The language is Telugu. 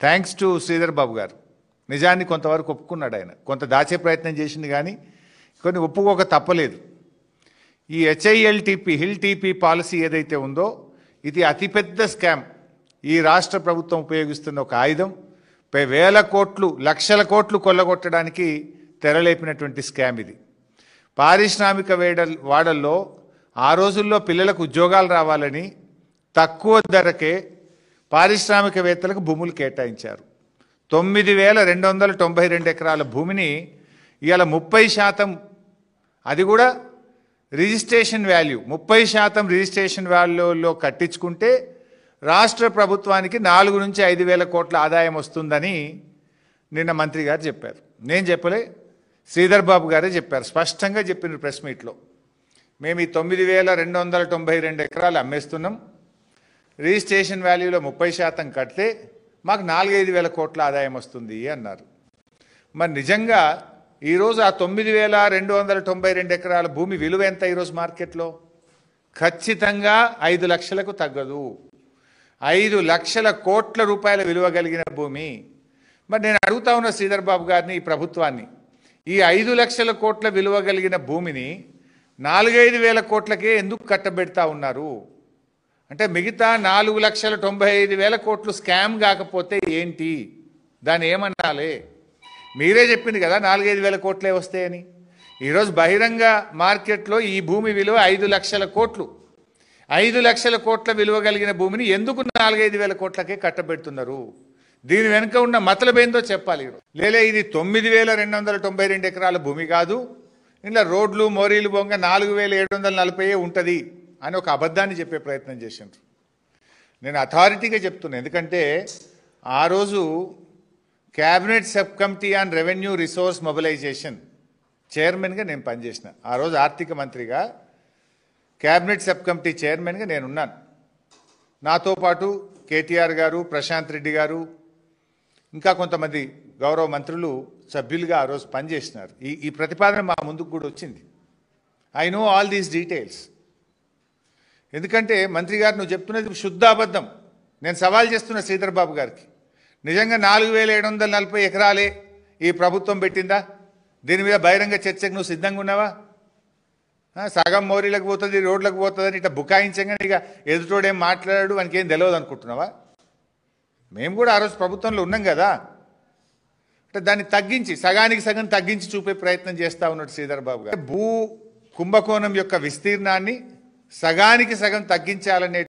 థ్యాంక్స్ టు శ్రీధర్ బాబు గారు. నిజాన్ని కొంతవరకు ఒప్పుకున్నాడు. ఆయన కొంత దాచే ప్రయత్నం చేసింది, కానీ కొన్ని ఒప్పుకోక తప్పలేదు. ఈ హిల్ టీపీ పాలసీ ఏదైతే ఉందో ఇది అతిపెద్ద స్కామ్. ఈ రాష్ట్ర ప్రభుత్వం ఉపయోగిస్తున్న ఒక ఆయుధం. వేల కోట్లు, లక్షల కోట్లు కొల్లగొట్టడానికి తెరలేపినటువంటి స్కామ్ ఇది. పారిశ్రామిక వాడల్లో ఆ రోజుల్లో పిల్లలకు ఉద్యోగాలు రావాలని తక్కువ ధరకే పారిశ్రామికవేత్తలకు భూములు కేటాయించారు. 9,292 ఎకరాల భూమిని ఇవాళ 30%, అది కూడా రిజిస్ట్రేషన్ వాల్యూ 30% రిజిస్ట్రేషన్ వాల్యూలో కట్టించుకుంటే రాష్ట్ర ప్రభుత్వానికి 4 నుంచి 5 వేల కోట్ల ఆదాయం వస్తుందని నిన్న మంత్రి గారు చెప్పారు. నేను చెప్పలే, శ్రీధర్ బాబు గారే చెప్పారు. స్పష్టంగా చెప్పిన ప్రెస్ మీట్లో, మేము ఈ 9,292 ఎకరాలు అమ్మేస్తున్నాం, రిజిస్ట్రేషన్ వాల్యూలో 30% కడితే మాకు 4-5 వేల కోట్ల ఆదాయం వస్తుంది అన్నారు. మరి నిజంగా ఈరోజు ఆ 9,292 ఎకరాల భూమి విలువ ఎంత ఈరోజు మార్కెట్లో? ఖచ్చితంగా 5 లక్షలకు తగ్గదు. 5 లక్షల కోట్ల రూపాయల విలువ కలిగిన భూమి. మరి నేను అడుగుతా ఉన్న శ్రీధర్ బాబు గారిని, ఈ ప్రభుత్వాన్ని, ఈ 5 లక్షల కోట్ల విలువ కలిగిన భూమిని 4-5 వేల కోట్లకే ఎందుకు కట్టబెడతా ఉన్నారు? అంటే మిగతా 4,95,000 కోట్లు స్కామ్ కాకపోతే ఏంటి? దాన్ని ఏమనాలి? మీరే చెప్పింది కదా 4-5 వేల కోట్లే వస్తాయని. ఈరోజు బహిరంగ మార్కెట్లో ఈ భూమి విలువ 5 లక్షల కోట్లు. 5 లక్షల కోట్ల విలువ కలిగిన భూమిని ఎందుకు 4-5 వేల కోట్లకే కట్టబెడుతున్నారు? దీని వెనుక ఉన్న మతలబేందో చెప్పాలి. లేలే ఇది 9,292 ఎకరాల భూమి కాదు, ఇంట్లో రోడ్లు మోరీలు బొంగ 4,740 ఉంటుంది అని ఒక అబద్ధాన్ని చెప్పే ప్రయత్నం చేసిండ్రు. నేను అథారిటీగా చెప్తున్నా, ఎందుకంటే ఆ రోజు cabinet sub committee on revenue resource mobilization చైర్మన్గా నేను పనిచేసిన. ఆ రోజు ఆర్థిక మంత్రిగా క్యాబినెట్ సబ్ కమిటీ చైర్మన్గా నేనున్నాను. నాతో పాటు కేటీఆర్ గారు, ప్రశాంత్ రెడ్డి గారు, ఇంకా కొంతమంది గౌరవ మంత్రులు సభ్యులుగా ఆ రోజు పనిచేసినారు. ఈ ప్రతిపాదన మా ముందుకు కూడా వచ్చింది. I know all these details. ఎందుకంటే మంత్రి గారు నువ్వు చెప్తున్నది శుద్ధ అబద్ధం. నేను సవాల్ చేస్తున్న శ్రీధర్ బాబు గారికి, నిజంగా 4,740 ఎకరాలే ఈ ప్రభుత్వం పెట్టిందా? దీని మీద బహిరంగ చర్చకు నువ్వు సిద్ధంగా ఉన్నావా? సగం మోరీలకు పోతుంది, రోడ్లకు పోతుందని ఇట్లా బుకాయించగానే ఇక ఎదుటోడేం మాట్లాడాడు, వానికి ఏం తెలియదు అనుకుంటున్నావా? మేము కూడా ఆ రోజు ప్రభుత్వంలో ఉన్నాం కదా. అంటే దాన్ని తగ్గించి, సగానికి సగం తగ్గించి చూపే ప్రయత్నం చేస్తూ ఉన్నాడు శ్రీధర్ బాబు గారు. భూ కుంభకోణం యొక్క విస్తీర్ణాన్ని సగానికి సగం తగ్గించాలనే